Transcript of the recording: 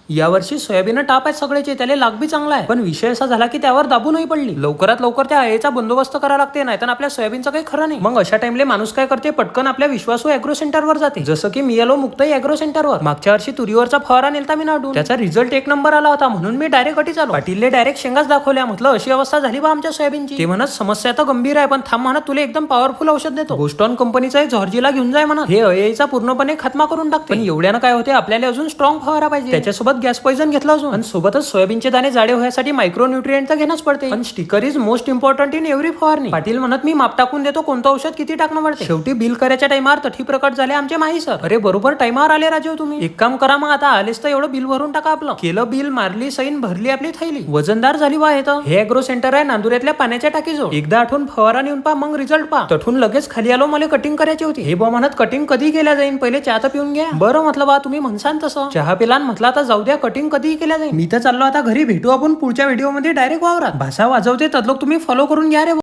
यावर्षी soybean top आहेत सगळ्याचे, त्याला लाग बी चांगला आहे, पण विषय असा झाला की त्यावर दाबू नाही पडली. लवकरात लवकर त्या आळेचा बंदोबस्त करावा लागते, नाही तर आपल्या सोयाबीनचं काही खरं नाही. मग अशा टाइमले माणूस काय करते, पटकन आपल्या विश्वासू अॅग्रो सेंटरवर जाते. जसं की मी आलो मुक्ताई अॅग्रो सेंटरवर. मागच्या वर्षी तुरीवरचा फवारा नेलता मी नाडून, त्याचा रिझल्ट 1 नंबर आला होता, म्हणून मी डायरेक्ट अटीच आलो. पाटीलले डायरेक्ट शेंगाच दाखवल्या. म्हटलं अशी अवस्था झाली बा आमच्या सोयाबीनची. ते म्हणत समस्या तर गंभीर आहे, पण थांब म्हणत तुला एकदम पॉवरफुल औषध देतो. बोस्टॉन कंपनीचा जॉर्जीला घेऊन जाय म्हणत, हे अळीचा पूर्णपणे खात्मा करून टाकते. पण एवढ्यानं काय होते, आपल्याला अजून स्ट्रॉंग फवारा पाहिजे. त्याच्यासोबत गॅस पॉइझन घेतला अजून, आणि सोबतच सोयाबीनचे दाणे जाडे होण्यासाठी मायक्रो न्यूट्रिएंट तर घेणंच पडते. पण sticker is most important in every फवारणी. पाटील म्हणत मी माप टाकून देतो कोणतं औषध किती टाकणं पडते. शेवटी बिल करायच्या टाइमावर तठी प्रकट झाले आमचे माही सर. अरे बरोबर टाइमावर आले राजीव तुम्ही. एक काम करा मग, आता आलेच तर एवढं बिल भरून टाका आपलं. केलं बिल, मारली सैन, भरली आपली थैली, वजनदार झाली वा. हे अॅग्रो सेंटर आहे नांदुऱ्यातल्या पाण्याच्या टाकीजवळ. एकदा आठवून फवारा नेऊन पा, मग रिझल्ट पा. तठून लगेच खाली आलो, मला कटिंग करायची होती. हे बा म्हणत कटिंग कधी केल्या जाईल, पहिले चहा तर पिऊन घ्या. बरं म्हटलं बा, तुम्ही म्हणसान तसं. चहा पिला म्हटलं आता जाऊ द्या, कटिंग कधीही केल्या जाईल. मी तर चाललो आता घरी, भेटू आपण पुढच्या व्हिडिओ मध्ये डायरेक्ट वावरात. भाषा वाजवते तदलोक तुम्ही फॉलो करून घ्या रे.